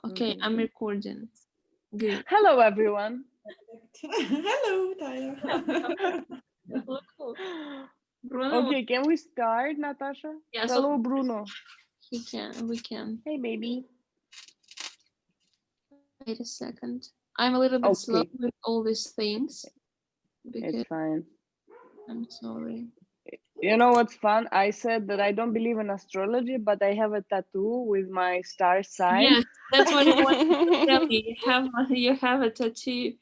Okay, I'm recording. Good. Hello, everyone. Hello, Tyler. Look. Bruno, Okay, can we start, Natasha? yes, Hello, Bruno. we can. Hey, baby. Wait a second. I'm a little bit slow Okay, with all these things it's because fine. I'm sorry. You know what's fun? I said that I don't believe in astrology, but I have a tattoo with my star sign. Yes, that's what I wanted to tell you. You have a tattoo.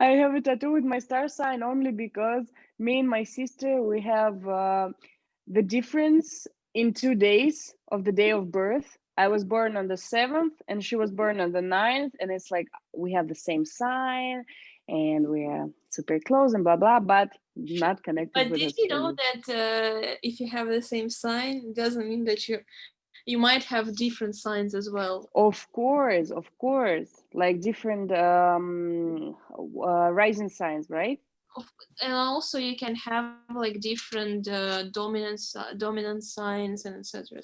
I have a tattoo with my star sign only because me and my sister we have the difference in 2 days of the day of birth. I was born on the 7th and she was born on the 9th, and it's like we have the same sign and we are super close and blah blah, but not connected But with did you know astrology. that if you have the same sign, it doesn't mean that you might have different signs as well. Of course, like different rising signs, right? And also you can have like different dominant signs and etc.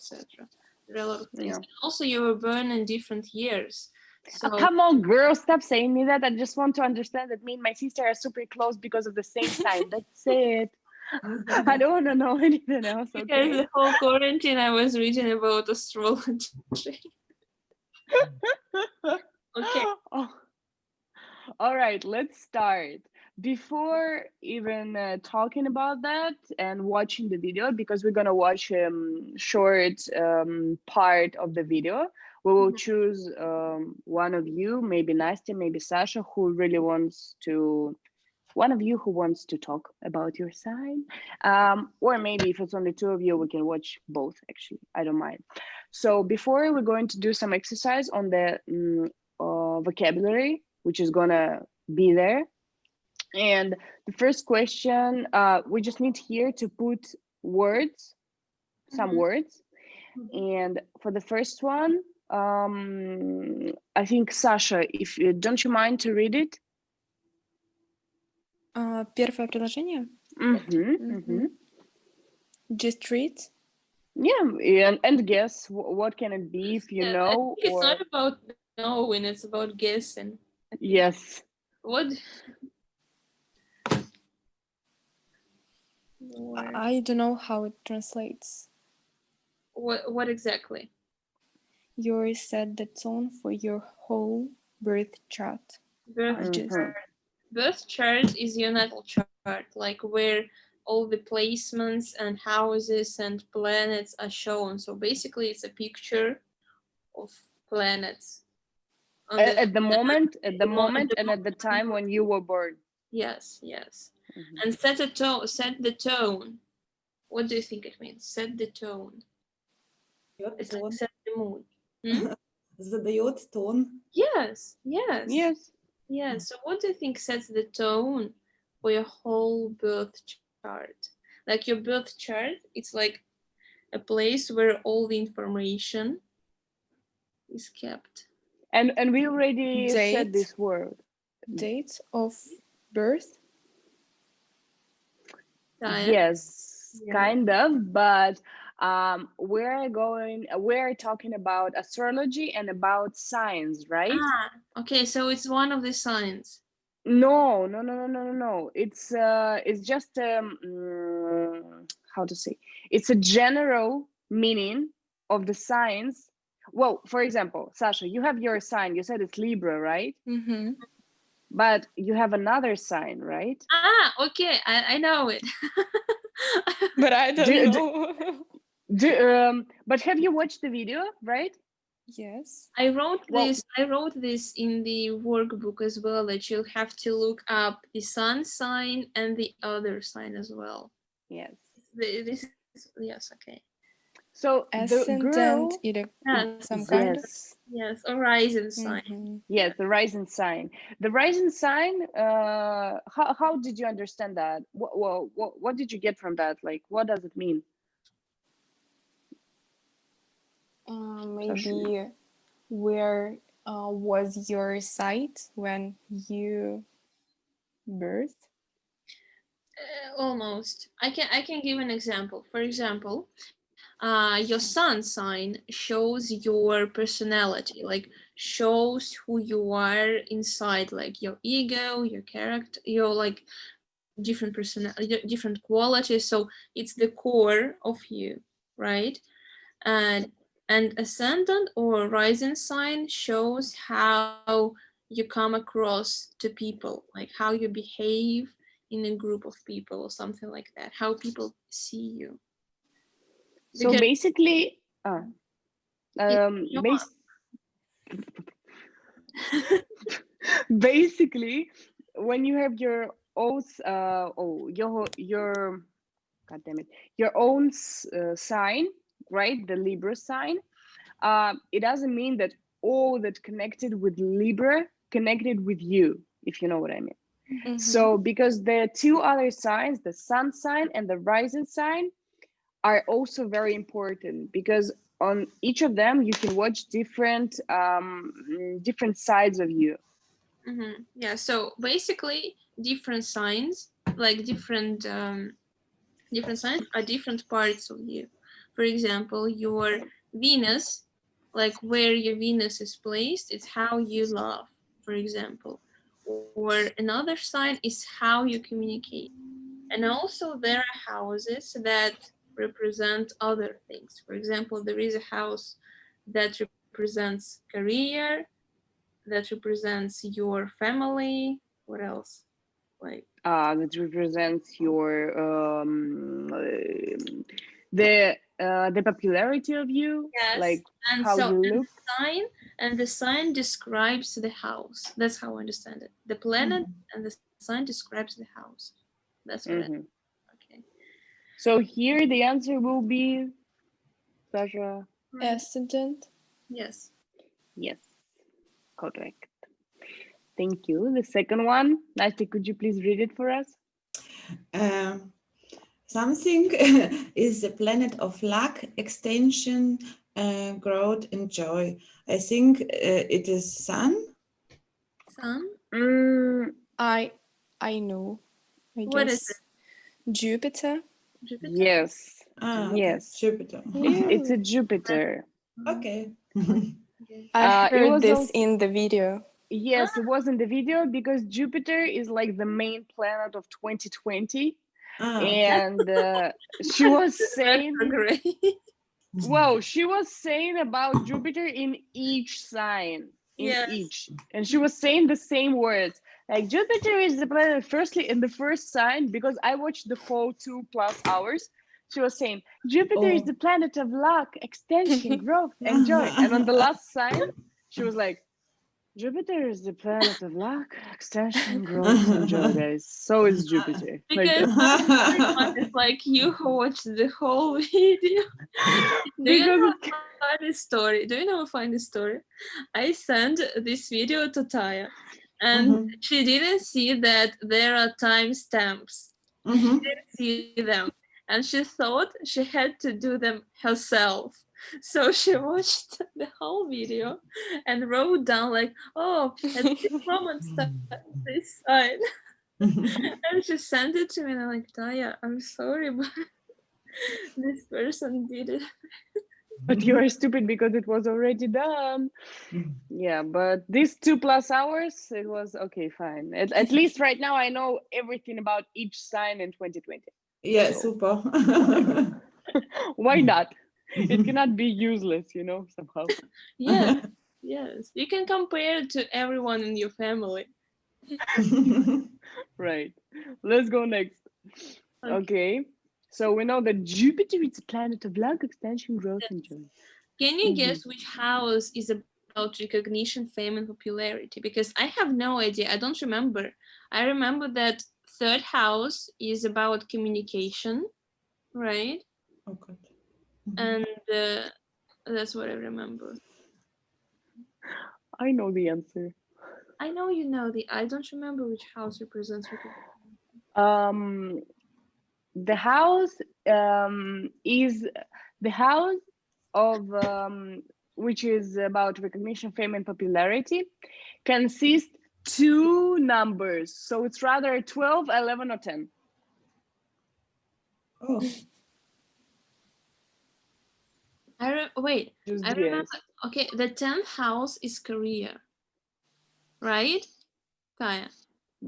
There are a lot of things. Yeah. And also you were born in different years, Oh, so come on, girl, stop saying me that. I just want to understand that me and my sister are super close because of the same sign. That's it. I don't want to know anything else, because okay? the whole quarantine I was reading about astrology. Okay. Oh, all right, let's start. Before even talking about that and watching the video, because we're gonna watch short part of the video, we will choose one of you, maybe Nastya, maybe Sasha, who really wants to. One of you who wants to talk about your sign, or maybe if it's only two of you, we can watch both. Actually, I don't mind. So before we're going to do some exercise on the vocabulary, which is gonna be there. And the first question, we just need here to put words, some Mhm. words. And for the first one, I think Sasha, if you don't you mind to read it? Первое предложение. Mm-hmm. Just read. Yeah, and guess what can it be if you Yeah, I know think it's not or about knowing, it's about guessing. I think. yes. What? Where? I don't know how it translates. What exactly? You set the tone for your whole birth chart. Birth Just Mm-hmm. birth chart is your natal chart, like where all the placements and houses and planets are shown. So basically, it's a picture of planets on the At the moment, and at the time when you were born. yes, Mhm. and set a tone. Set the tone. What do you think it means? Set the tone. It's like Тон. set the mood. Hmm? Задает тон. Yes. Yes. So what do you think sets the tone for your whole birth chart? Like your birth chart, it's like a place where all the information is kept. And we already said date, this word. date of birth. Diane? Yes, Yeah. kind of, but we're talking about astrology and about science, right? Okay, so it's one of the signs. No, no, no, no, no, no, no. It's just how to say? It's a general meaning of the signs. Well, for example, Sasha, you have your sign. You said it's Libra, right? Mm-hmm. But you have another sign, right? Okay, I know it. But I don't Do, do, know. but have you watched the video, right? Yes. I wrote Well, this. I wrote this in the workbook as well. That you'll have to look up the sun sign and the other sign as well. yes. This is yes, okay. So the Ascendant, girl, Yes, some kind of. yes, yes, horizon sign. Mm-hmm. Yeah. yes, the rising sign. The rising sign. How did you understand that? What did you get from that? Like, what does it mean? Sasha? Maybe where was your site when you birthed? Almost. I can give an example. For example, Your sun sign shows your personality, like shows who you are inside, like your ego, your character, your like different different qualities. So it's the core of you, right? And ascendant or rising sign shows how you come across to people, like how you behave in a group of people or something like that, how people see you. So Because basically, you bas- basically, when you have your own, your, God damn it, your own sign, right? The Libra sign. It doesn't mean that all that connected with Libra connected with you, if you know what I mean. Mhm. So because the two other signs, the sun sign and the rising sign, are also very important, because on each of them you can watch different different sides of you. Yeah, so basically different signs, like different signs are different parts of you. For example, your Venus, like where your Venus is placed, it's how you love, for example. Or another sign is how you communicate. And also there are houses that represent other things. For example, there is a house that represents career, that represents your family. What else? Like That represents your the popularity of you, yes, like and how so you look. the sign describes the house. That's how I understand it. The planet and the sign describes the house. That's what I okay. So here the answer will be, Sasha. Ascendant. Yes. Yes, correct. Thank you. The second one, Nastya, could you please read it for us? Something is the planet of luck, extension, growth, and joy. I think it is sun. Sun? I know. I What is guess Jupiter. Jupiter? Yes. Ah, Yes. Jupiter. It's a Jupiter. Okay. I It heard was this also, in the video. yes, it was in the video, because Jupiter is like the main planet of 2020. Ah, And she was saying, Retrograde. well, she was saying about Jupiter in each sign, in Yes. each. And she was saying the same words. Like, Jupiter is the planet, firstly, in the first sign, because I watched the whole 2+ hours. She was saying, Jupiter is Oh. the planet of luck, extension, growth, and joy. And on the last sign, she was like, Jupiter is the planet of luck, extension, growth, and joy, guys. So is Jupiter. Like Because that. it's like you who watched the whole video. Do you Because know it, a funny story? Do you know a funny story? I sent this video to Taya, and she didn't see that there are timestamps. She didn't see them, and she thought she had to do them herself. So she watched the whole video and wrote down like, "Oh, at this moment, this sign," and she sent it to me. And I'm like, "Taya, I'm sorry, but this person did it." but you are stupid because it was already done. Yeah, but these 2+ hours, it was okay, fine. At least right now I know everything about each sign in 2020. Yeah, So, super. why not? It cannot be useless, somehow. Yes, yes. You can compare it to everyone in your family. Right. Let's go next. Okay. So we know that Jupiter is a planet of luck, extension, growth, and joy. Can you guess which house is about recognition, fame, and popularity? Because I have no idea. I don't remember. I remember that third house is about communication, right? Oh God. And that's what I remember. I know the answer. I know you know I don't remember which house represents recognition. The house is the house of which is about recognition, fame, and popularity, consists 2 numbers. So it's rather 12, 11, or 10. Oh. Wait, Just I remember. guess. Okay, the 10th house is career, right? Kaya.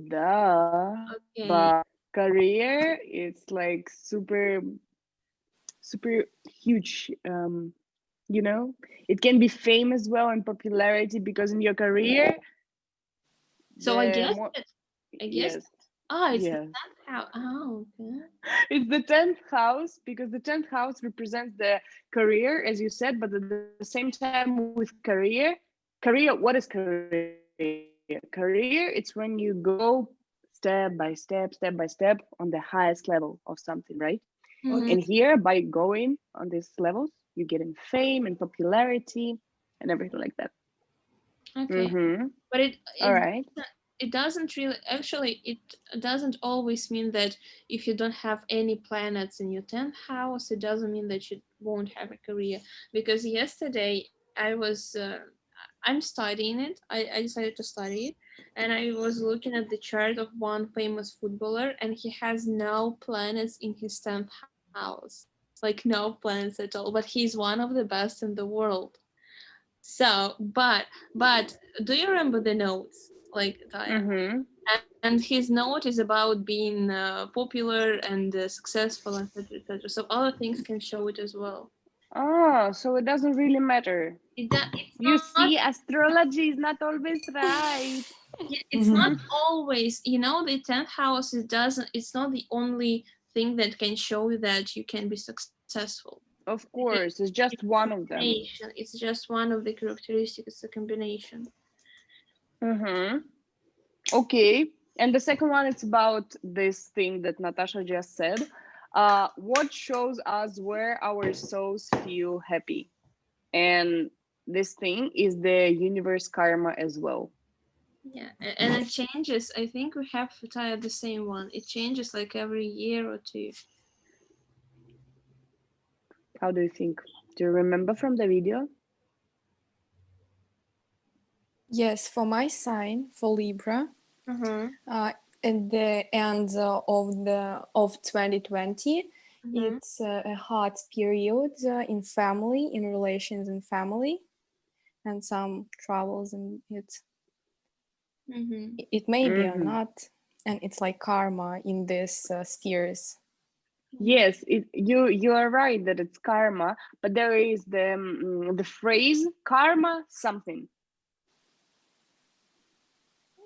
Duh. Okay. But career, it's like super huge. You know, it can be fame as well and popularity because in your career, So I the guess more that. I guess. yes, It's the yes. 10th house. Oh, okay. It's the 10th house because the 10th house represents the career, as you said, but at the same time with career, what is career? Career, it's when you go step by step on the highest level of something, right? And Mhm. here, by going on these levels, you get in fame and popularity and everything like that. Okay. Mm-hmm. But All right. it doesn't really, actually, it doesn't always mean that if you don't have any planets in your 10th house, it doesn't mean that you won't have a career. Because yesterday I'm studying it. I decided to study it, and I was looking at the chart of one famous footballer, and he has no planets in his 10th house, like no planets at all. But he's one of the best in the world. So, but do you remember the notes, like Taya? Mm-hmm. And his note is about being popular and successful, etc., etc. So other things can show it as well. Oh, so it doesn't really matter. It's You not. see, astrology is not always right. It's not always. The 10th house. It doesn't. It's not the only thing that can show you that you can be successful. Of course, it's just one of them. Combination. It's just one of the characteristics. It's a combination. Mm-hmm. Okay. And the second one, it's about this thing that Natasha just said. What shows us where our souls feel happy? And this thing is the universe karma as well. Yeah, and it changes. I think we have Taya the same one. It changes like every year or two. How do you think? Do you remember from the video? Yes, for my sign, for Libra, Mm-hmm. at the end of 2020, Mm-hmm. it's a hard period in family, in relations and family, and some troubles in it. Mm-hmm. It may be or Mm-hmm. not, and it's like karma in these spheres. Yes, you are right that it's karma, but there is the phrase karma something.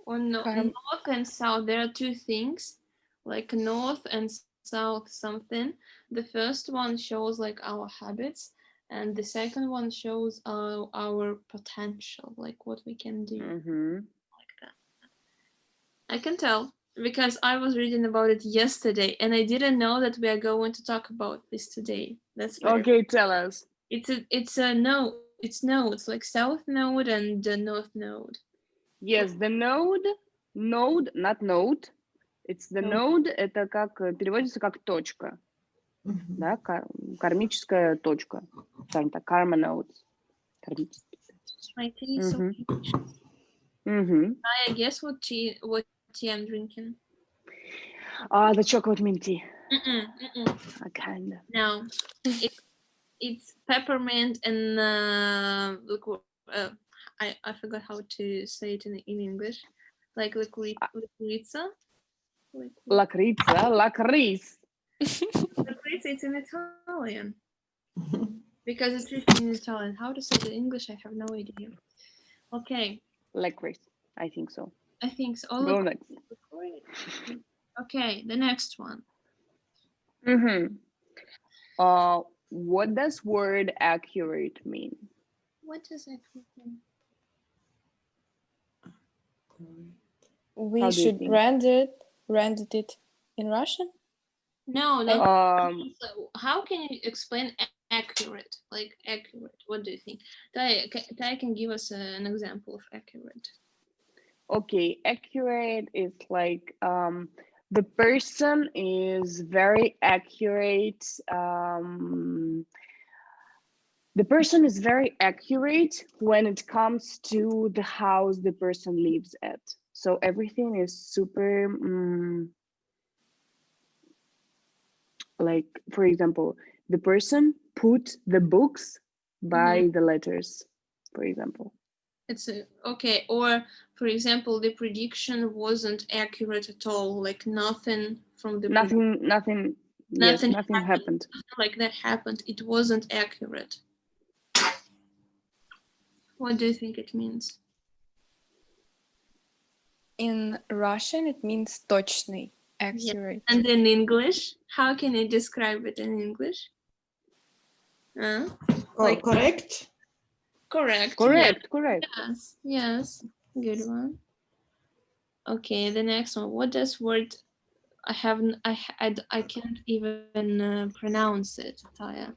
On Karma. north and south, there are two things, like north and south something. The first one shows like our habits, and the second one shows our potential, like what we can do, Mm-hmm. like that. I can tell because I was reading about it yesterday, and I didn't know that we are going to talk about this today. That's very. Okay, tell us. It's no. It's nodes like south node and north node. Yes, the node, not note. It's the node, это как переводится как точка, да, кармическая точка, скажем так, karma nodes. Кармический. My tea is so Mm-hmm. delicious. Mm-hmm. I guess what tea I'm drinking. The chocolate mint tea. Kind of. No, it's peppermint and I forgot how to say it in English, like licorice. Lakritza, lakris. Licorice, it's in Italian because it's written in Italian. How to say it in English? I have no idea. Okay, Licorice, I think so. I think so. Go next. Okay, the next one. Mm-hmm. What does word accurate mean? What does that mean? We How do you should think? render it in Russian. No. So how can you explain accurate? Like accurate. What do you think? Taya can give us an example of accurate. Okay, accurate is like the person is very accurate. The person is very accurate when it comes to the house the person lives at. So everything is super, like, for example, the person put the books by the letters, for example. It's okay. Or for example, the prediction wasn't accurate at all. Like nothing from the Nothing, yes, Nothing nothing happened. like that happened. It wasn't accurate. What do you think it means? In Russian, it means точный, accurate. And in English, how can you describe it in English? Like- Correct? Correct. Correct, correct. Yes, yes. Good one. Okay, the next one. What does word? I can't even pronounce it, Taya.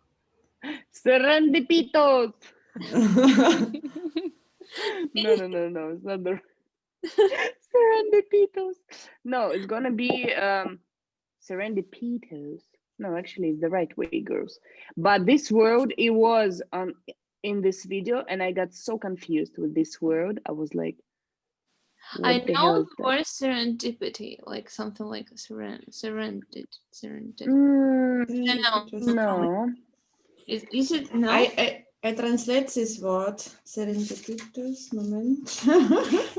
Serendipitos. No, it's not the Serendipitos. No, it's gonna be Serendipitos. No, actually, it's the right way, girls. But this word, it was in this video, and I got so confused with this word. I was like, I what the hell know is the word serendipity, like something like serendipity. No. Is it no? I translate this word. Serendipitous moment.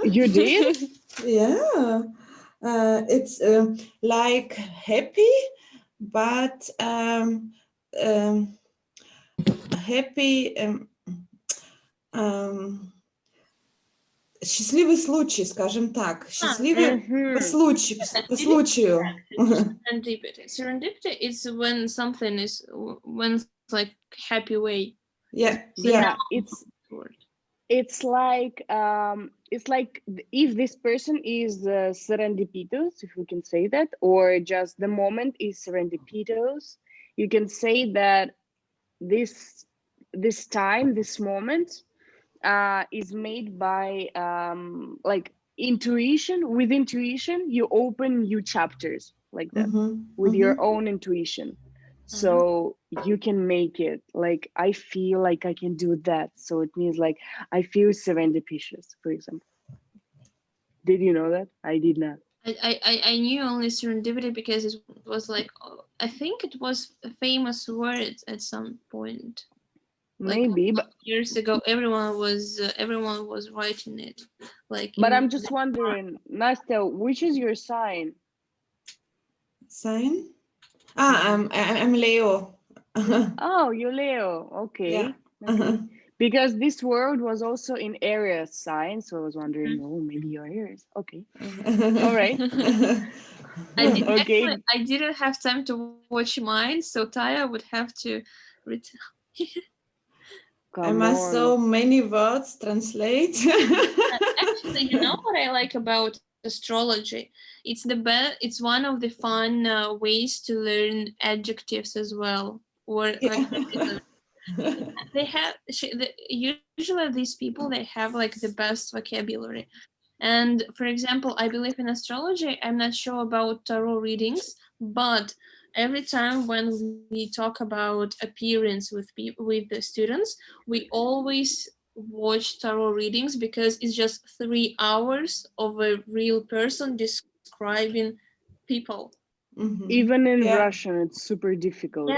You did? Yeah. It's like happy, but happy. Счастливый случай, скажем так. Счастливый по случаю. Serendipity. Serendipity is when something is when it's like happy way. Yeah, Yeah, Word. it's like if this person is serendipitous, if we can say that, or just the moment is serendipitous, you can say that this time, this moment is made by like intuition. With intuition, you open new chapters like that with your own intuition. So you can make it like, I feel like I can do that. So it means like, I feel serendipitous, for example. Did you know that? I did not. I knew only serendipity because it was like, I think it was a famous word at some point. Maybe, but years ago, everyone was writing it. Like, but I'm just wondering, Nastya, which is your sign? Sign? I'm Leo. Oh, you're Leo. Okay. Yeah. Okay. Because this word was also in Aries sign, so I was wondering, oh, maybe you're Aries. Okay. All right. Okay. I didn't have time to watch mine, so Taya would have to return. I must so many words translate. Actually, you know what I like about astrology? It's the best. It's one of the fun ways to learn adjectives as well, or vocabulary. They have usually these people, they have like the best vocabulary. And for example, I believe in astrology. I'm not sure about tarot readings, but every time when we talk about appearance with the students, we always watch tarot readings because it's just 3 hours of a real person describing people. Even in Russian, it's super difficult.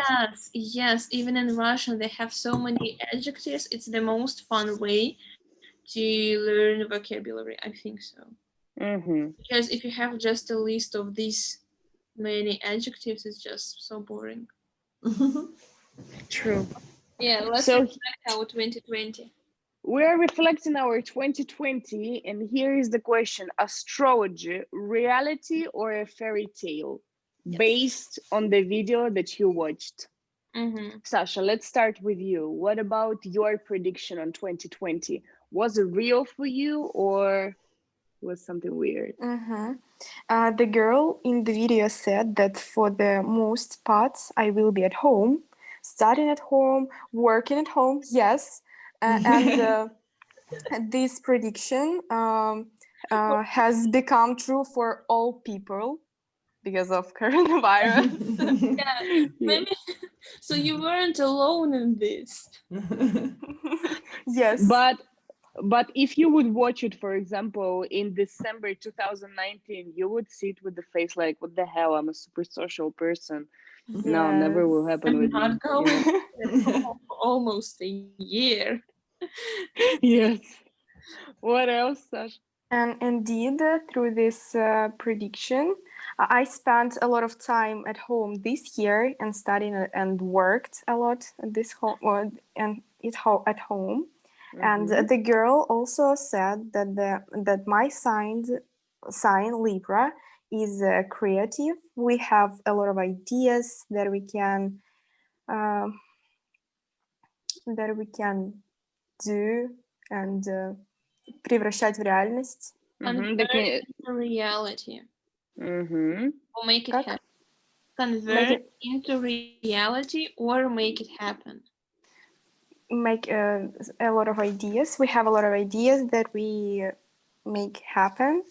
Yes, even in Russian, they have so many adjectives. It's the most fun way to learn vocabulary, I think so. Because if you have just a list of these many adjectives, it's just so boring. True. Yeah, let's reflect our 2020. We're reflecting our 2020, and here is the question: astrology, reality or a fairy tale? Based on the video that you watched. Sasha, let's start with you. What about your prediction on 2020? Was it real for you or was something weird? The girl in the video said that for the most parts, I will be at home, studying at home, working at home, yes. And this prediction has become true for all people because of coronavirus. Maybe so you weren't alone in this. Yes. But if you would watch it, for example, in December 2019, you would see it with the face like, what the hell, I'm a super social person. No, never will happen I'm with me. not going at home for almost a year. Yes. What else, Sasha? And indeed, through this prediction, I spent a lot of time at home this year and studied and worked a lot at this home and at home. And Mhm. the girl also said that my sign Libra is creative. We have a lot of ideas that we can do and превращать в реальность. Mhm. Convert into reality. Mhm. Or make it Как? happen. Make Convert it into reality or make it happen. make a lot of ideas. We have a lot of ideas that we make happen.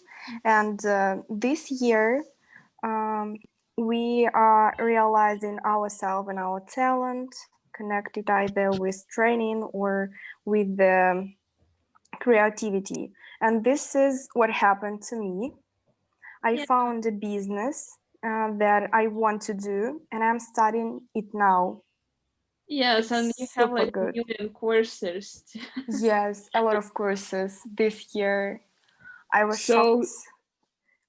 And this year, we are realizing ourselves and our talent connected either with training or with the creativity. And this is what happened to me. I Yeah. found a business that I want to do, and I'm studying it now. Yes, and you It's have super like good. a million courses. Yes, a lot of courses this year. I was So, shocked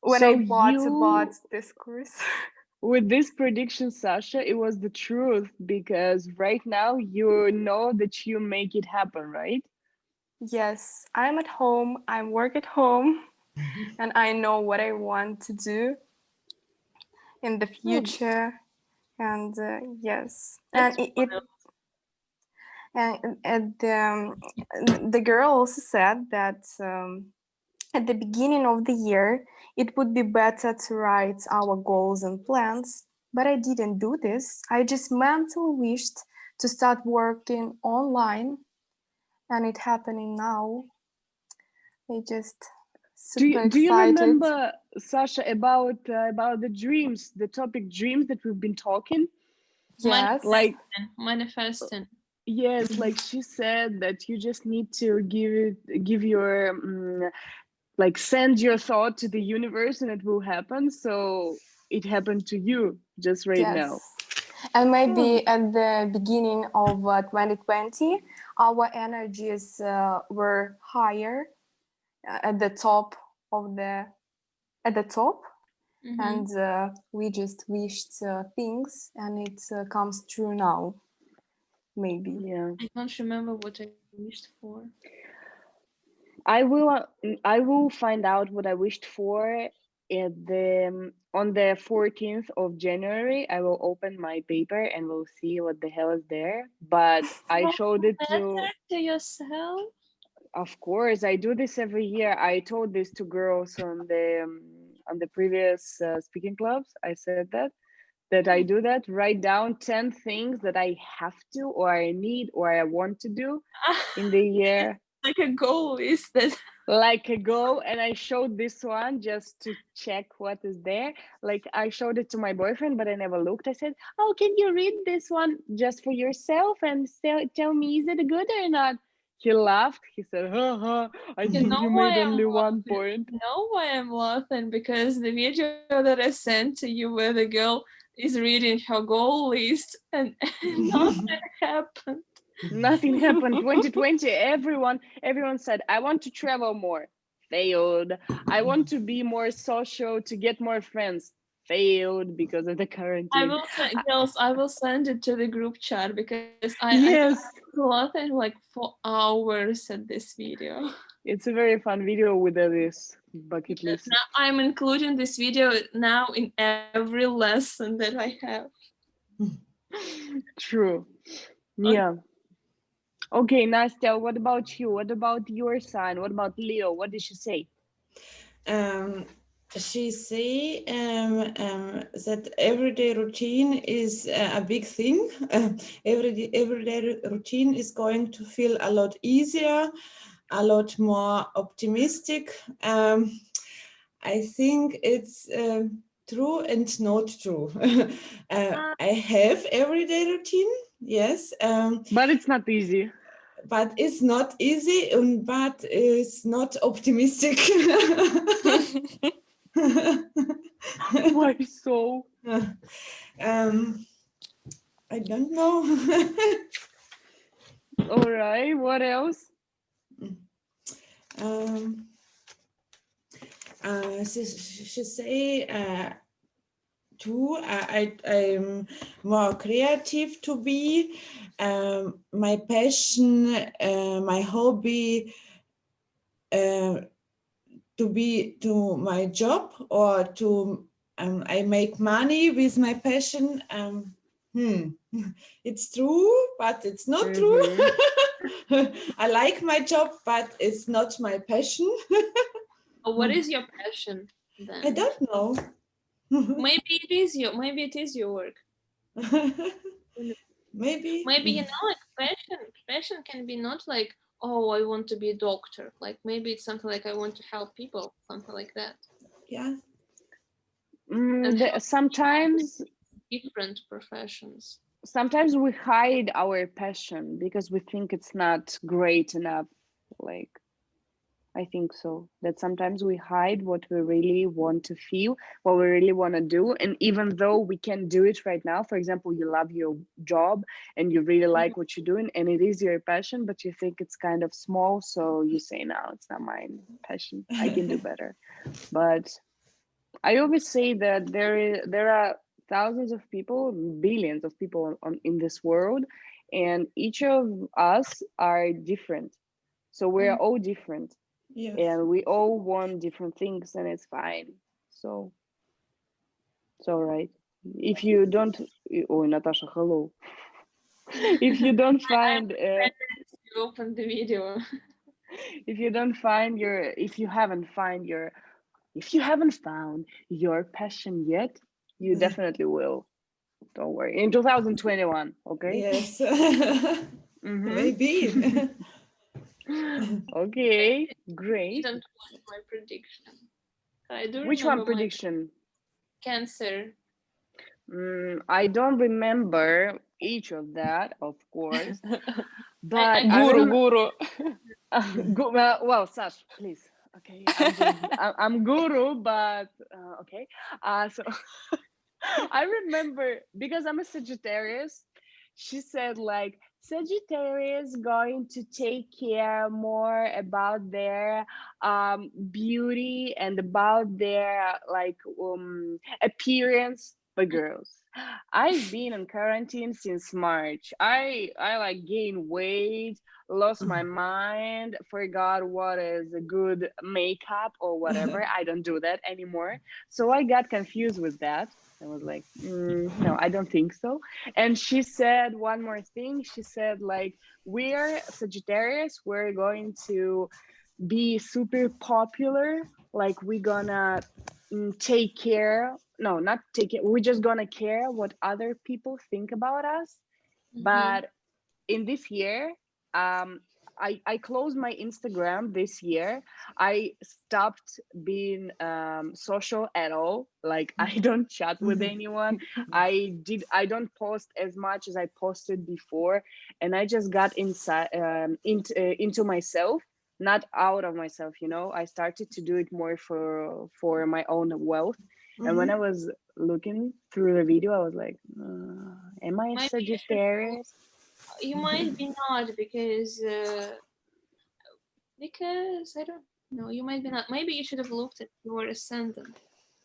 when I bought you, this course. with this prediction, Sasha, it was the truth because right now you know that you make it happen, right? Yes, I'm at home, I work at home, and I know what I want to do in the future. And yes, and That's it and the girl also said that at the beginning of the year, it would be better to write our goals and plans, but I didn't do this. I just mentally wished to start working online, and it happening now. I just super Do you excited. remember, Sasha, about the dreams, the topic dreams that we've been talking? Yes. Like, manifesting. yes, like she said that you just need to give your like send your thought to the universe and it will happen. So it happened to you just right now. Yes. And maybe at the beginning of 2020, our energies were higher at the top of at the top, Mhm. and we just wished things, and it comes true now. Maybe. Yeah. I can't remember what I wished for. I will find out what I wished for at the on the 14th of January. I will open my paper and we'll see what the hell is there. But I Write showed a it to, letter to yourself. of course, I do this every year. I told this to girls on the previous speaking clubs. I said that I do that. Write down 10 things that I have to or I need or I want to do in the year. Like a goal list that Like a goal, and I showed this one just to check what is there. Like I showed it to my boyfriend, but I never looked. I said, oh, can you read this one just for yourself and tell me, is it good or not? He laughed. He said, haha, I you think know you why made I'm only one laughing. point. You know why I'm laughing? Because the video that I sent to you where the girl is reading her goal list and nothing happened. Nothing happened. 2020, everyone said, I want to travel more. Failed. I want to be more social, to get more friends. Failed because of the quarantine. Girls, I will send it to the group chat because I Yes, was laughing like for hours at this video. it's a very fun video with this bucket list. Now I'm including this video now in every lesson that I have. True. Yeah. Okay, Nastya, what about you? What about your sign? What about Leo? What did she say? She say that everyday routine is a big thing. Everyday routine is going to feel a lot easier, a lot more optimistic. I think it's true and not true. I have everyday routine, yes, But it's not easy. but it's not easy, but it's not optimistic. Why so? I don't know. All right. What else? um, she say too. I'm more creative to be. My passion, my hobby, to my job or to I make money with my passion. It's true, but it's not true. I like my job, but it's not my passion. What is your passion I then? don't know. Maybe it is your work. Maybe. Maybe like passion can be not like, oh, I want to be a doctor. Like maybe it's something like I want to help people, something like that. Yeah. Sometimes Different professions. sometimes we hide our passion because we think it's not great enough. Like, I think so. That sometimes we hide what we really want to feel, what we really want to do. And even though we can do it right now, for example, you love your job and you really like what you're doing and it is your passion, but you think it's kind of small. So you say, no, it's not my passion. I can do better. But I always say that there are thousands of people, billions of people in this world, and each of us are different. So we're all different, Yes. and we all want different things, and it's fine. So it's all right. If you don't, oh, Natasha, hello. If you don't find, You open the video. if you don't find your, if you haven't found your passion yet, you definitely will. Don't worry. In 2021, okay? Yes. Mhm. Maybe. Okay, You great. don't want my prediction. I do Which one remember my prediction? Cancer. I don't remember each of that, of course. But I Guru. well, Sash, please. Okay, I'm guru, but okay. So I remember because I'm a Sagittarius. She said like Sagittarius going to take care more about their beauty and about their like appearance for girls. I've been in quarantine since March. I like gained weight, lost my mind, forgot what is a good makeup or whatever. I don't do that anymore. So I got confused with that. I was like, no, I don't think so. And she said one more thing. She said, like, we're Sagittarius, we're going to be super popular. Like, we're gonna take care. No, not take it. We're just gonna care what other people think about us. But in this year, I closed my Instagram this year. I stopped being social at all. Like I don't chat with anyone. I don't post as much as I posted before, and I just got inside into myself, not out of myself. You know, I started to do it more for my own wealth. And when I was looking through the video, I was like, am I a Maybe Sagittarius? you might be not because I don't know. You might be not. Maybe you should have looked at your ascendant.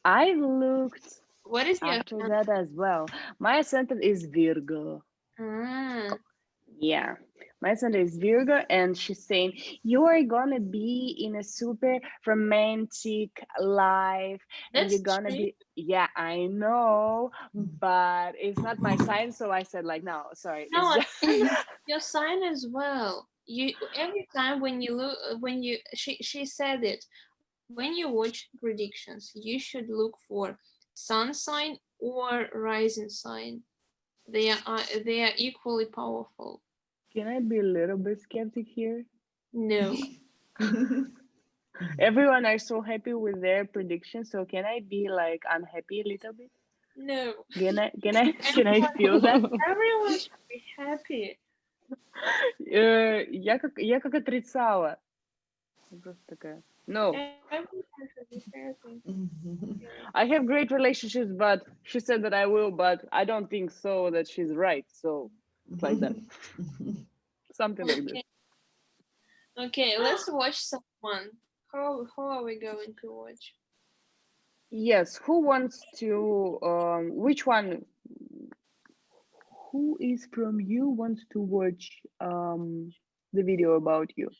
I looked What is your after ascendant? that as well. My ascendant is Virgo. Ah, Yeah, my ascendant is Virgo, and she's saying you are gonna be in a super romantic life, and that's you're gonna strange. be. Yeah, I know, but it's not my sign, so I said like, no, sorry, No, it's I just. understand your sign as well. You every time when you look she said it. When you watch predictions, you should look for sun sign or rising sign. They are equally powerful. Can I be a little bit skeptic here? No. Everyone are so happy with their predictions, so can I be like unhappy a little bit? No. Can I feel that? Everyone should be happy. Я как отрицала. Просто такая. No, Mhm. I have great relationships, but she said that I will, but I don't think so that she's right. So it's like that. Something like this. Okay, let's watch someone. How are we going to watch? Yes, who wants to which one, who is from you wants to watch the video about you?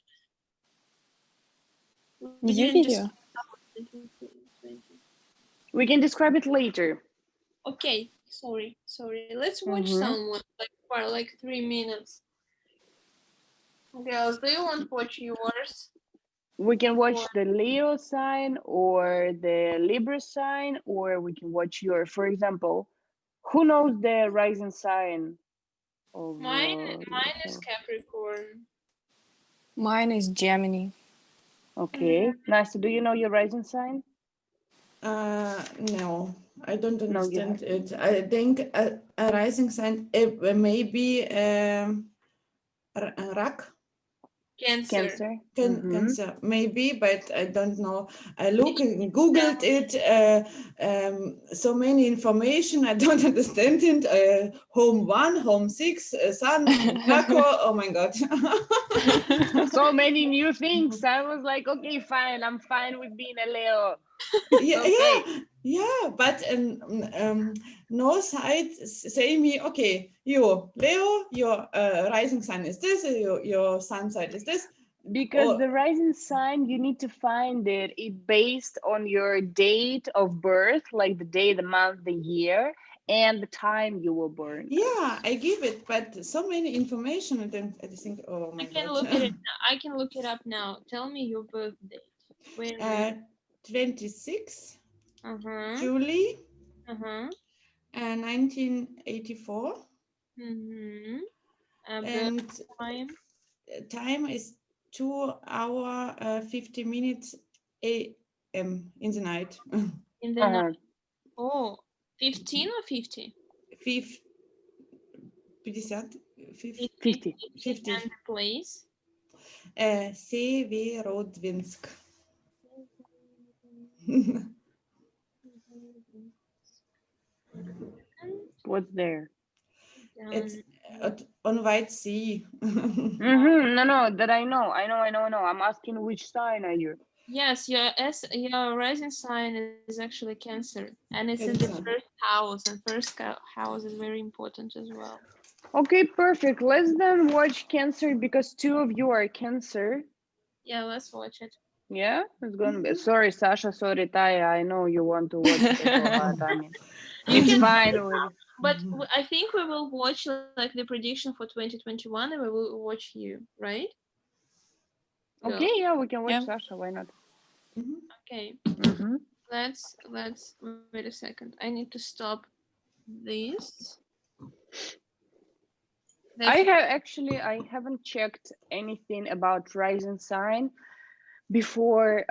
We You didn't just- video. We can describe it later. Okay, sorry. Let's watch Mhm. someone like for like 3 minutes. Girls, do you want to watch yours? We can watch the Leo sign or the Libra sign, or we can watch your, for example, who knows the rising sign of Mine is yourself? Capricorn. Mine is Gemini. Okay. Nastya, do you know your rising sign? No, I don't No, you understand it. I think a rising sign, maybe Rak, Cancer. Cancer. Mhm. Cancer, maybe, but I don't know. I Googled it, so many information, I don't understand it. Home 1, home 6, Sun, Taco, oh my God. So many new things. I was like, okay, fine. I'm fine with being a Leo. Yeah, Okay. yeah, but no side say me, okay, you Leo, your rising sign is this, your sun side is this. Because Or- the rising sign, you need to find it based on your date of birth, like the day, the month, the year, and the time you were born. Yeah, I give it, but so many information, and then I think, oh my I can God. look at it. I can look it up now. Tell me your birth date. Where? 26 Uh-huh. July Uh-huh. 1984, Mm-hmm. and Time. time is 2 hour 50 minutes a.m. in the night. In the night. Oh, 15 or 50? 50, 50, 50. 50. And the place? Severodvinsk. What's there? It's on White Sea. Mm-hmm. No, that I know. I'm asking which sign are you? Yes, your rising sign is actually Cancer, and it's in the Cancer. first house, and first house is very important as well. Okay, perfect. Let's then watch Cancer because two of you are Cancer. Yeah, let's watch it. Yeah, it's gonna be. Sorry, Sasha. Sorry, Taya. I know you want to watch it. But I mean, it's fine. But I think we will watch like the prediction for 2021, and we will watch you, right? Okay, yeah, we can watch Yeah. Sasha. Why not? Okay. Mm-hmm. Let's wait a second. I need to stop this. I haven't checked anything about rising sign before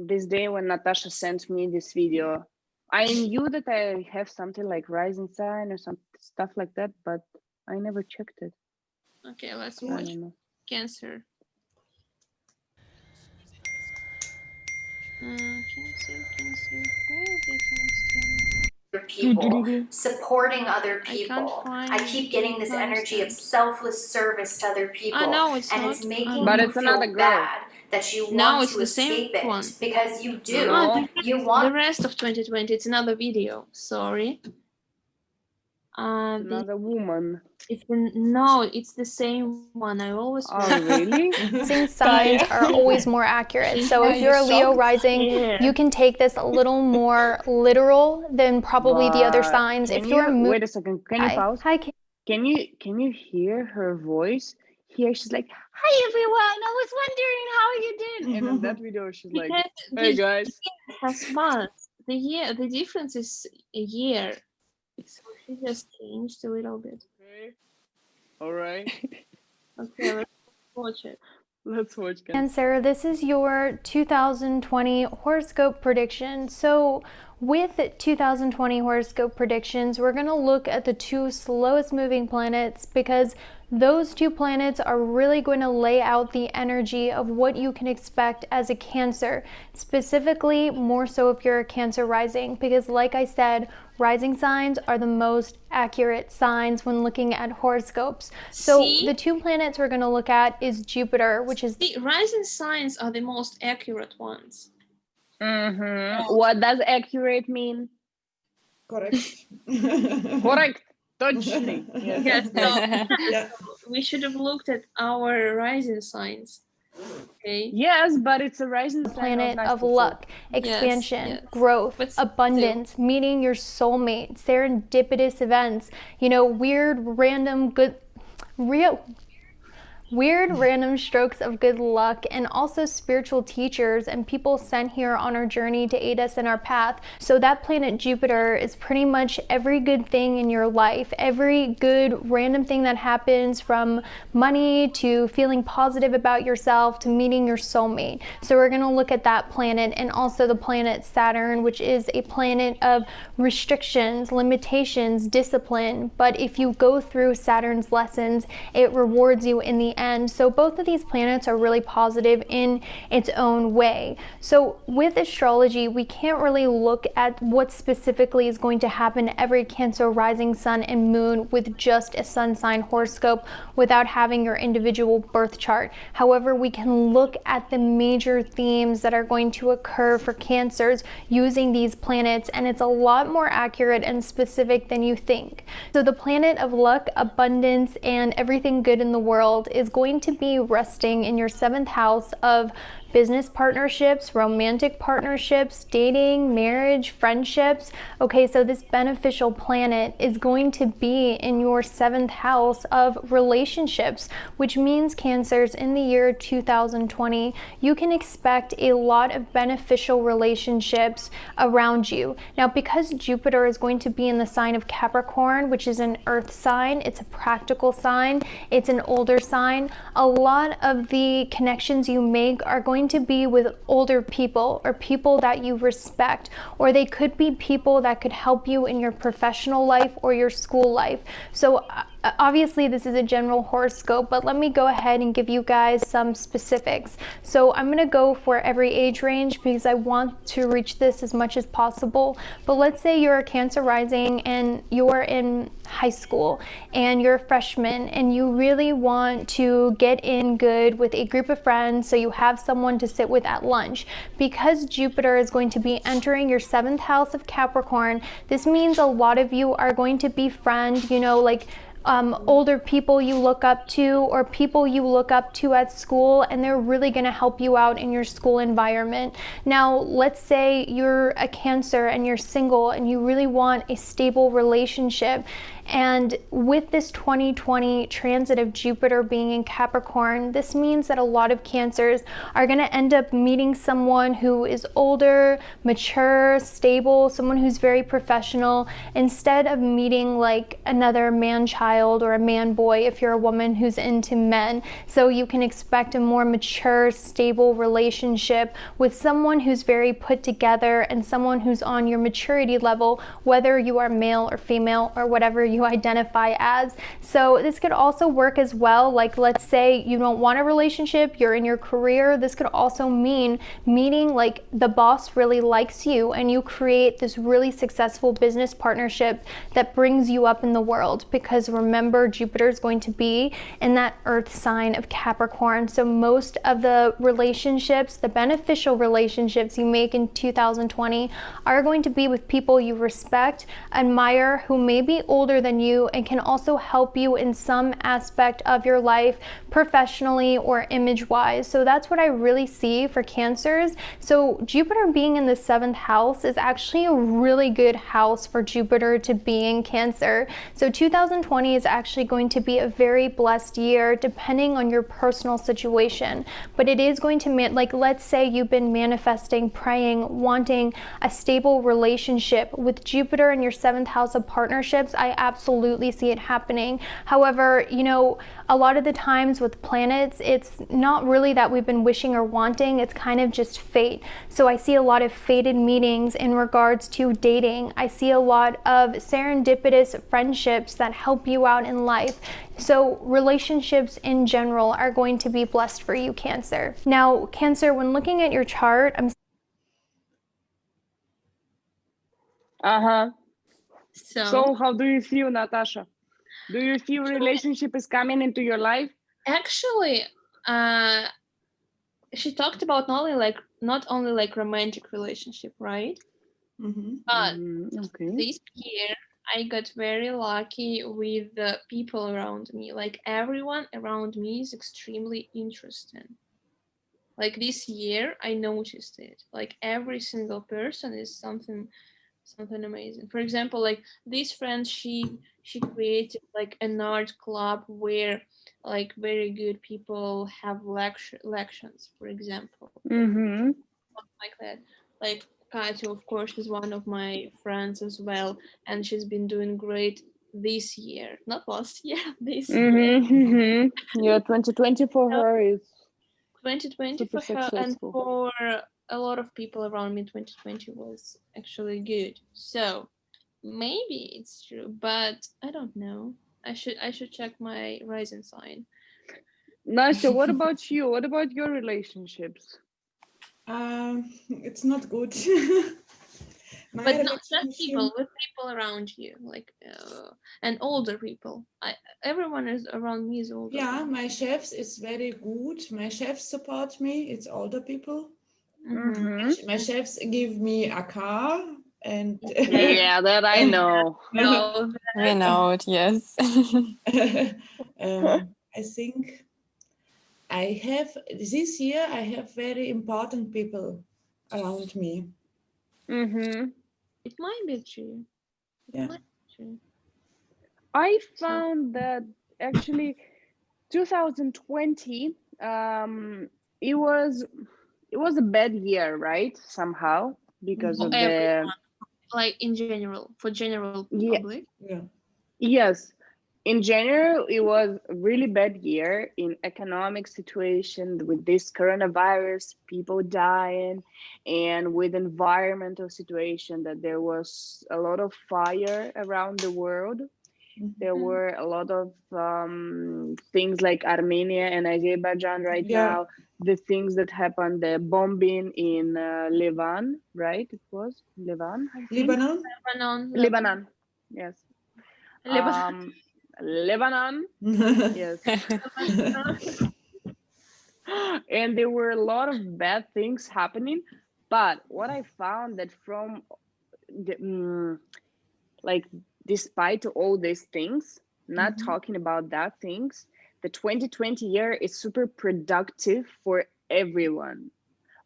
this day when Natasha sent me this video. I knew that I have something like rising sign or some stuff like that, but I never checked it. Okay, let's I watch don't know. Cancer. Cancer. Where is it? People supporting other I can't people. I find keep getting this energy of timestamps. selfless service to other people, no, it's and not. it's making But you it's another feel girl. bad that you No, want it's to the same escape it one. because you do. No. You The want rest of 2020, it's another video. Sorry. Another woman. No, it's the same one. I always. Oh, really? Rising signs are always more accurate. So if you're a Leo rising, you can take this a little more literal than probably the other But signs. can If you're you wait a second? Can you pause? Hi, Can you hear her voice? Here she's like, "Hi everyone, I was wondering how you did." And in that video, she's like, Because "Hey the guys." year has months. The difference is a year. So she just changed a little bit. Okay. All right. Okay, let's watch it. Let's watch. Cancer, this is your 2020 horoscope prediction. So with 2020 horoscope predictions, we're going to look at the two slowest moving planets because those two planets are really going to lay out the energy of what you can expect as a Cancer, specifically more so if you're a Cancer rising, because like I said, rising signs are the most accurate signs when looking at horoscopes. So See? the two planets we're going to look at is Jupiter, which is The rising signs are the most accurate ones. What does accurate mean? Correct. Correct. Точный. Yes, so Yeah. we should have looked at our rising signs. Okay. Yes, but it's a rising the sign planet of Настя. luck, expansion, yes. growth, But still. abundance, meeting your soulmate, serendipitous events, you know, weird random strokes of good luck, and also spiritual teachers and people sent here on our journey to aid us in our path. So that planet Jupiter is pretty much every good thing in your life, every good random thing that happens, from money to feeling positive about yourself to meeting your soulmate. So we're going to look at that planet, and also the planet Saturn, which is a planet of restrictions, limitations, discipline. But if you go through Saturn's lessons, it rewards you in the end. So both of these planets are really positive in its own way. So with astrology, we can't really look at what specifically is going to happen to every Cancer rising, sun, and moon with just a sun sign horoscope without having your individual birth chart. However, we can look at the major themes that are going to occur for Cancers using these planets, and it's a lot more accurate and specific than you think. So the planet of luck, abundance, and everything good in the world is going to be resting in your 7th house of business partnerships, romantic partnerships, dating, marriage, friendships. Okay, so this beneficial planet is going to be in your 7th house of relationships, which means Cancers, in the year 2020, you can expect a lot of beneficial relationships around you. Now, because Jupiter is going to be in the sign of Capricorn, which is an earth sign, it's a practical sign, it's an older sign, a lot of the connections you make are going to be with older people or people that you respect, or they could be people that could help you in your professional life or your school life. So obviously this is a general horoscope, but let me go ahead and give you guys some specifics. So I'm going to go for every age range because I want to reach this as much as possible. But let's say you're a Cancer rising and you're in high school and you're a freshman and you really want to get in good with a group of friends, so you have someone to sit with at lunch. Because Jupiter is going to be entering your 7th house of Capricorn, this means a lot of you are going to befriend, you know, like older people you look up to, or people you look up to at school, and they're really going to help you out in your school environment. Now, let's say you're a Cancer and you're single and you really want a stable relationship. And with this 2020 transit of Jupiter being in Capricorn, this means that a lot of Cancers are going to end up meeting someone who is older, mature, stable, someone who's very professional, instead of meeting like another man-child or a man-boy if you're a woman who's into men. So you can expect a more mature, stable relationship with someone who's very put together and someone who's on your maturity level, whether you are male or female or whatever you identify as. So this could also work as well, like let's say you don't want a relationship, you're in your career. This could also mean meeting like the boss really likes you and you create this really successful business partnership that brings you up in the world, because remember, Jupiter is going to be in that earth sign of Capricorn. So most of the relationships, the beneficial relationships you make in 2020 are going to be with people you respect, admire, who may be older than you and can also help you in some aspect of your life professionally or image wise. So that's what I really see for Cancers. So Jupiter being in the 7th house is actually a really good house for Jupiter to be in Cancer. So 2020 is actually going to be a very blessed year depending on your personal situation. But it is going to like, let's say you've been manifesting, praying, wanting a stable relationship. With Jupiter in your 7th house of partnerships, I absolutely absolutely see it happening. However, you know, a lot of the times with planets, it's not really that we've been wishing or wanting, it's kind of just fate. So I see a lot of fated meetings in regards to dating. I see a lot of serendipitous friendships that help you out in life. So relationships in general are going to be blessed for you, Cancer. Now, Cancer, when looking at your chart, I'm Uh-huh. So, So how do you feel, Natasha? Do you feel relationship is coming into your life? actually, she talked about not only like romantic relationship, right? Mhm. But Okay. this year I got very lucky with the people around me. Like everyone around me is extremely interesting. Like this year I noticed it. Like every single person is something amazing. For example, like this friend, she created like an art club where like very good people have lections, for example, Mm-hmm. like that. Like Katya, of course, is one of my friends as well, and she's been doing great this year, not last year, this year. Mm-hmm. Yeah, 2020 for her is 2020 super for her, and successful. for a lot of people around me, 2020 was actually good. So maybe it's true, but I don't know. I should check my rising sign. Nastya, what about you? What about your relationships? It's not good. My But not just people, relationship, with people around you, like and older people. Everyone is around me is older. yeah, my chefs is very good. My chefs support me. It's older people. Mhm. Mm-hmm. My chefs give me a car and Yeah, that I know. No, We know it, yes. I think I have this year I have very important people around me. Mm-hmm. it might be true. It Yeah. might be true. I So found that actually 2020, it was a bad year, right? Somehow because for of the everyone, like in general, for general yeah, public. Yeah. yes. In general, it was a really bad year in economic situation with this coronavirus, people dying, and with environmental situation that there was a lot of fire around the world. There Mhm. were a lot of things like Armenia and Azerbaijan right Yeah. now. The things that happened, the bombing in Lebanon, right? It was Lebanon, I think. Lebanon. Lebanon, Lebanon, yes. Lebanon, Lebanon, yes. And there were a lot of bad things happening. But what I found that from the, like despite all these things, not Mhm. talking about that things, the 2020 year is super productive for everyone.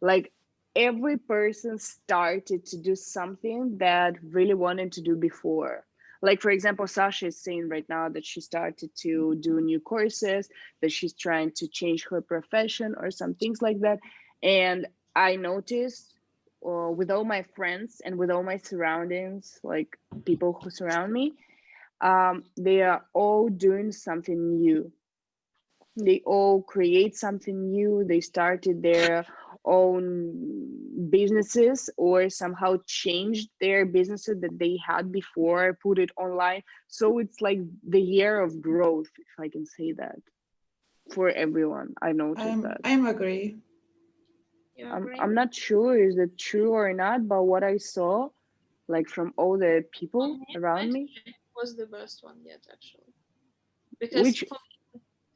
Like every person started to do something that really wanted to do before. Like for example, Sasha is saying right now that she started to do new courses, that she's trying to change her profession or some things like that. And I noticed with all my friends and with all my surroundings, like people who surround me, they are all doing something new. They all create something new. They started their own businesses or somehow changed their businesses that they had before, put it online. So it's like the year of growth, if I can say that, for everyone. I noticed that. I'm agree. you I'm, agree? I'm not sure is it true or not, but what I saw, like from all the For people me, around me, 2020 was the best one yet, actually. Because which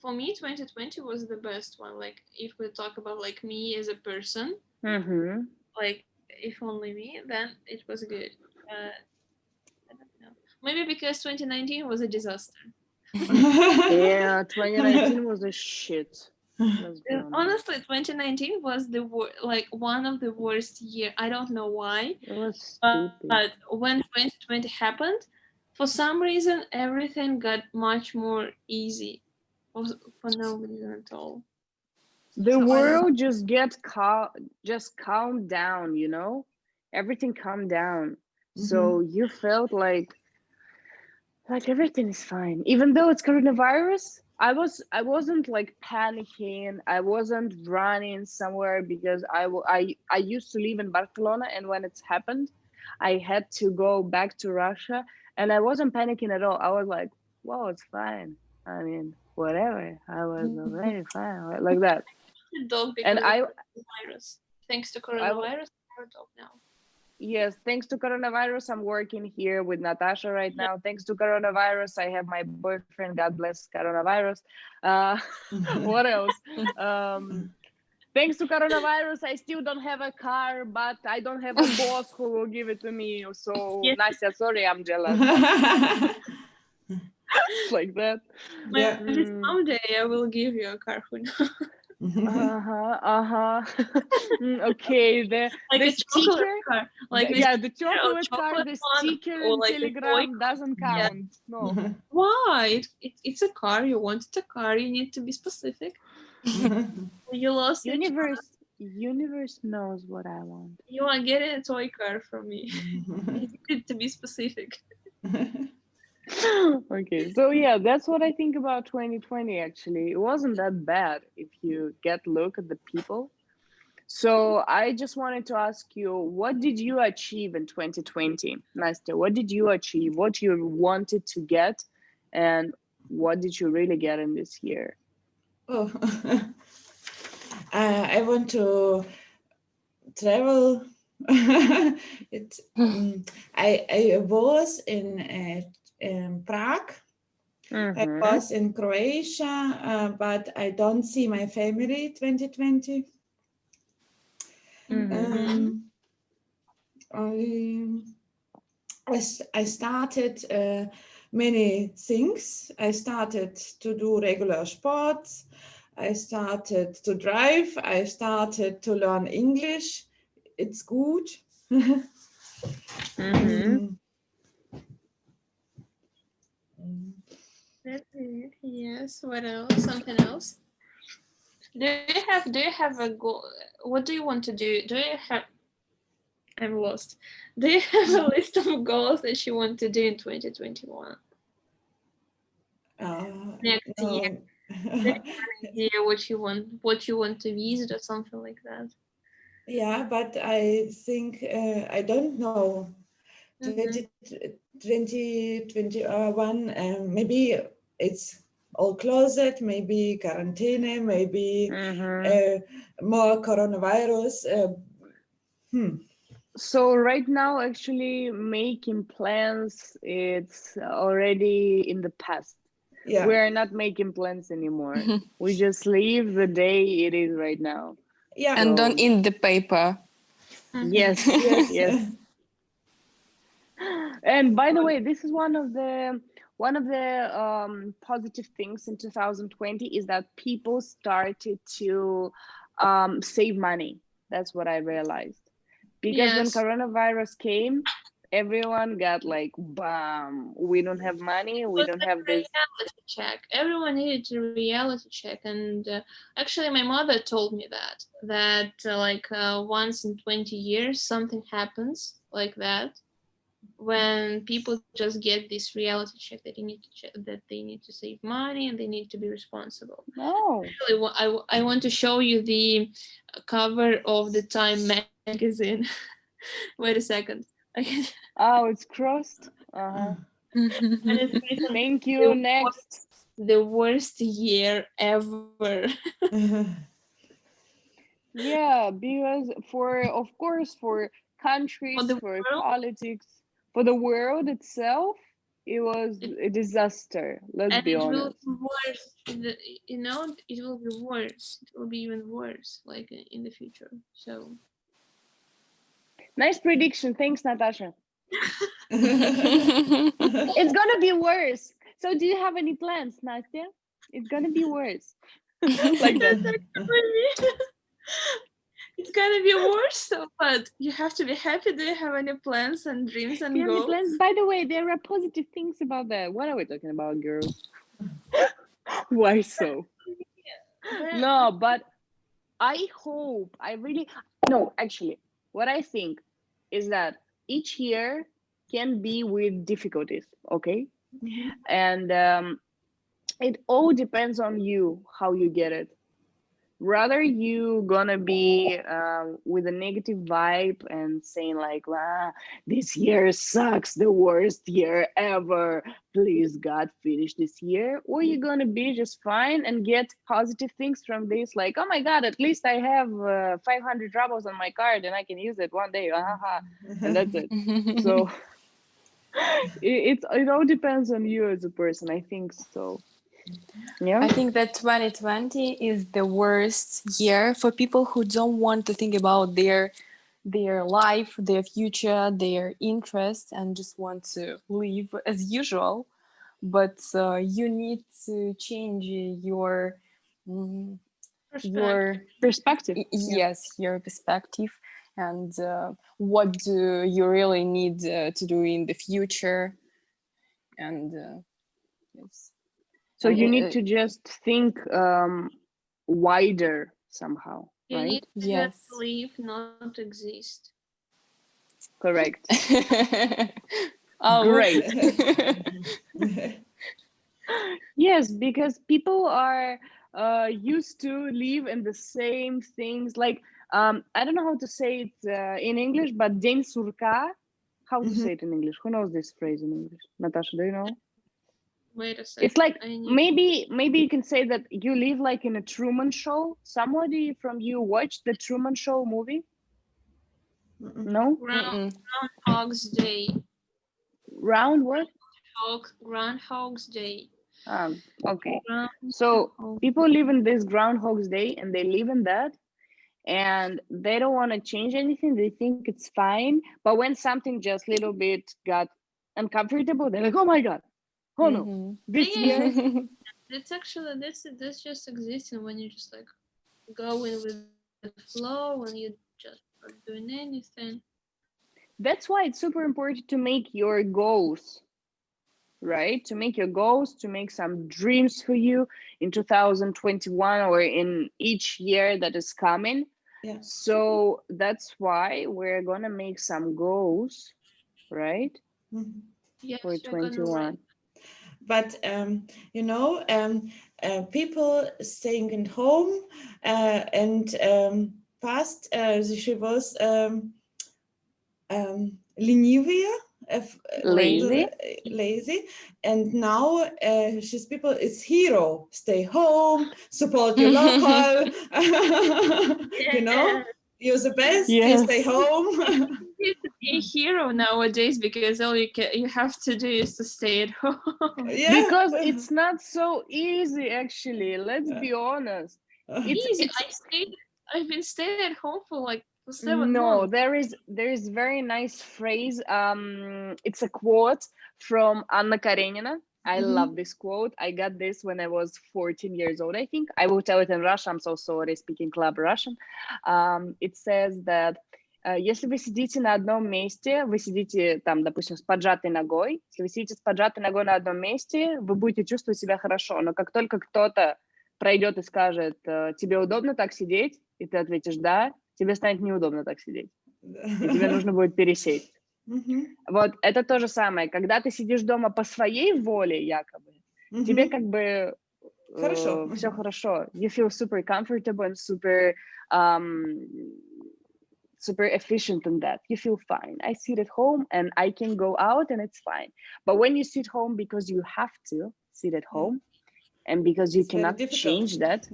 for me, 2020 was the best one. Like, if we talk about like me as a person, mm-hmm. like if only me, then it was good. I don't know. Maybe because 2019 was a disaster. Yeah, 2019 was a shit. Let's be honest. Honestly, 2019 was like one of the worst year. I don't know why, It was stupid. but when 2020 happened, for some reason everything got much more easy. For no reason at all. The So I don't. world just calmed down, you know? Everything calmed down. So Mhm. you felt like Like everything is fine, even though it's coronavirus. I wasn't like panicking. I wasn't running somewhere because I used to live in Barcelona, and when it's happened, I had to go back to Russia, and I wasn't panicking at all. I was like, "Whoa, it's fine. I mean, whatever. I was already fine, like that." Dog And because of coronavirus. Thanks to coronavirus, I have a dog now. Yes, thanks to coronavirus, I'm working here with Natasha right now. Thanks to coronavirus, I have my boyfriend. God bless coronavirus. What else? Thanks to coronavirus, I still don't have a car, but I don't have a boss who will give it to me. So, Yes. Nastia, sorry, I'm jealous. Like that. Yeah. Maybe someday I will give you a car. Who knows? Okay, the Like the a chocolate sticker. car. Like this Yeah, the chocolate car, chocolate the one, sticker or in like a toy Telegram doesn't Yeah. count. No. Why? It's a car. You wanted a car. You need to be specific. You lost your Universe knows what I want. You are getting a toy car from me. You need to be specific. Okay, so yeah, that's what I think about 2020. Actually, it wasn't that bad if you look at the people. So I just wanted to ask you, what did you achieve in 2020, Nastya? What did you achieve? What you wanted to get, and what did you really get in this year? Oh, I want to travel. I was in Prague. I was in Croatia, but I don't see my family 2020. I started many things. I started to do regular sports. I started to drive. I started to learn English. It's good. That's it. Yes. What else? Something else? Do you have a goal? What do you want to do? Do you have? I'm lost. Do you have a list of goals that you want to do in 2021? Next year. Idea what you want to visit or something like that. Yeah, but I think I don't know. 2021, maybe it's all closed, maybe quarantine, maybe more coronavirus. So right now, actually making plans, it's already in the past. Yeah. We're not making plans anymore. We just leave the day it is right now. Yeah. And don't in the paper. Yes, yes. And by the way, this is one of the positive things in 2020 is that people started to save money. That's what I realized. Because when coronavirus came, everyone got like, bam, we don't have money, we don't have this. Reality check. Everyone needed a reality check, and actually, my mother told me that once in 20 years something happens like that, when people just get this reality check that they need to save money and they need to be responsible. Oh. Actually, I want to show you the cover of the Time magazine. Wait a second. Oh, it's crossed. Thank you. Next. The worst year ever. Yeah, because of course, for countries, for politics, for the world itself, it was a disaster. Let's be honest. Will be worse. It will be worse. It will be even worse, like in the future. So. Nice prediction. Thanks, Natasha. It's gonna be worse. So, do you have any plans, Nastya? It's gonna be worse. Like that. It's gonna be worse, but you have to be happy. Do you have any plans and dreams and goals? Plans? By the way, there are positive things about that. What are we talking about, girls? Why so? No, but I hope, actually, what I think is that each year can be with difficulties, okay? And it all depends on you how you get it. Rather you gonna be with a negative vibe and saying like, this year sucks, the worst year ever, please God finish this year, or you're gonna be just fine and get positive things from this, like, oh my God, at least I have 500 rubles on my card and I can use it one day, and that's it. So it all depends on you as a person, I think so. Yeah. I think that 2020 is the worst year for people who don't want to think about their life, their future, their interests, and just want to live as usual. But you need to change your Perspective. yes, your perspective, and what do you really need to do in the future, and yes. So And you need to just think wider somehow, You right? need to Yes. just live, not exist. Correct. Oh, Great. Yes, because people are used to live in the same things. Like, I don't know how to say it in English, but День сурка. How to say it in English? Who knows this phrase in English? Natasha, do you know? Wait a second. It's like I need- maybe you can say that you live like in a Truman Show. Somebody from you watched the Truman Show movie? No? Groundhog's Day. Round what? Groundhog's Day. Okay. So people live in this Groundhog's Day and they live in that and they don't want to change anything. They think it's fine. But when something just a little bit got uncomfortable, they're like, oh my God. Oh no. This year. It's actually this just existing when you just like going with the flow and you just not doing anything. That's why it's super important to make your goals, right? To make your goals, to make some dreams for you in 2021 or in each year that is coming. Yeah. So that's why we're gonna make some goals, right? Yes, For we're gonna 21. But people staying at home and past she was lenivia, lazy, and now she's people it's hero, stay home, support your local. You know, you're the best. You stay home. You to be a hero nowadays because all you have to do is to stay at home. Yeah. Because it's not so easy, actually. Let's be honest. Easy. I've been staying at home for 7 no, months. there is very nice phrase. It's a quote from Anna Karenina. I love this quote. I got this when I was 14 years old, I think. I will tell it in Russian. I'm so sorry, speaking club Russian. It says that если вы сидите на одном месте, вы сидите там, допустим, с поджатой ногой. Если вы сидите с поджатой ногой на одном месте, вы будете чувствовать себя хорошо. Но как только кто-то пройдет и скажет, тебе удобно так сидеть, и ты ответишь «да», тебе станет неудобно так сидеть. И тебе нужно будет пересесть. Вот это то же самое. Когда ты сидишь дома по своей воле, якобы, тебе как бы все хорошо. You feel super comfortable and super efficient in that. You feel fine. I sit at home and I can go out and it's fine. But when you sit home because you have to sit at home and because you cannot change that,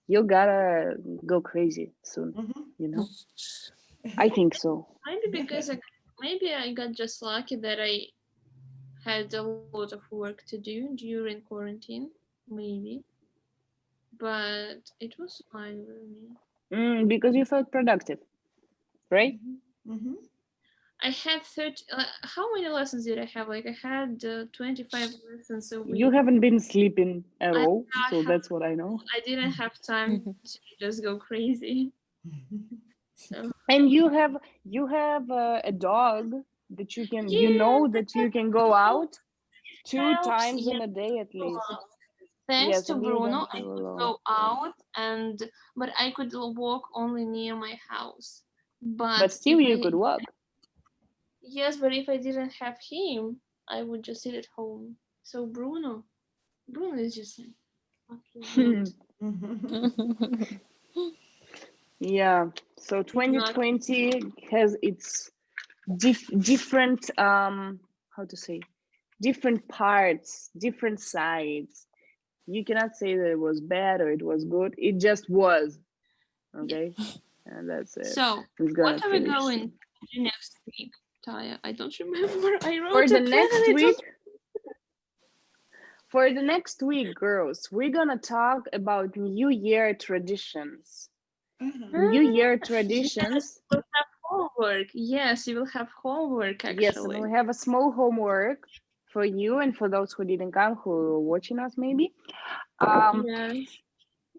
you gotta go crazy soon, you know? I think so. Maybe because maybe I got just lucky that I had a lot of work to do during quarantine, maybe. But it was fine with me. Because you felt productive, right? I had 30. How many lessons did I have? I had 25 lessons a week. You haven't been sleeping at all, so that's what I know. I didn't have time to just go crazy. So. And you have a dog that you can, you know that you can go out 2 times in a day at least. Thanks to Bruno, I could go out but I could walk only near my house. But still you could walk. Yes, but if I didn't have him, I would just sit at home. So Bruno is just like, fucking rude. Yeah. So not- 2020 has its different how to say, different parts, different sides. You cannot say that it was bad or it was good. It just was. Okay. And that's it. So It's gonna what are we finish going soon. to do next week, Taya? I don't remember. I For wrote the a plan next and I week, don't. for the next week, girls, we're gonna talk about New Year traditions. New Year traditions. We'll have homework. Yes, you will have homework actually. Yes, and we have a small homework for you and for those who didn't come, who are watching us maybe. Yes.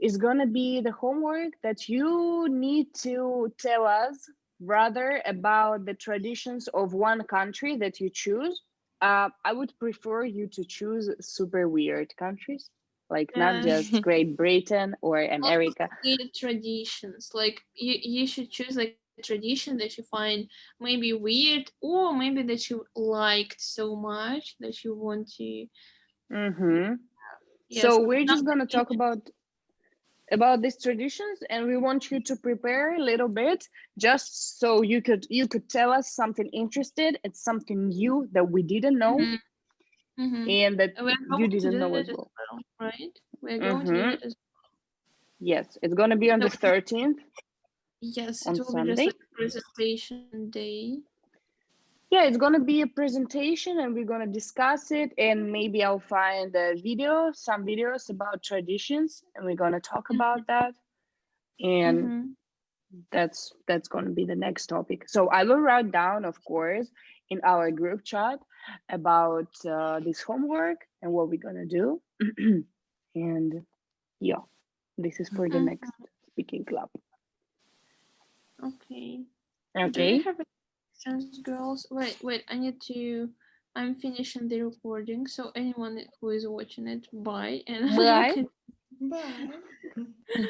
Is gonna be the homework that you need to tell us rather about the traditions of one country that you choose. I would prefer you to choose super weird countries, like not just Great Britain or America. Weird traditions. Like you should choose like a tradition that you find maybe weird or maybe that you liked so much that you want to. Mm-hmm. Yes, So we're just something gonna talk about these traditions, and we want you to prepare a little bit just so you could tell us something interesting. It's something new that we didn't know and that We're you going to didn't do know that as as well. well, right? We're going to do that as Yes, it's gonna be on the So- 13th. Yes, On it will be just Sunday? like a presentation day. Yeah, it's gonna be a presentation and we're gonna discuss it, and maybe I'll find a video, some videos about traditions, and we're gonna talk about that. And that's going to be the next topic. So I will write down, of course, in our group chat about this homework and what we're going to do. And yeah, this is for the next speaking club. Okay. Do Okay. you have any questions, girls? Wait, I'm finishing the recording, so anyone who is watching it, bye, and you Bye. can Bye.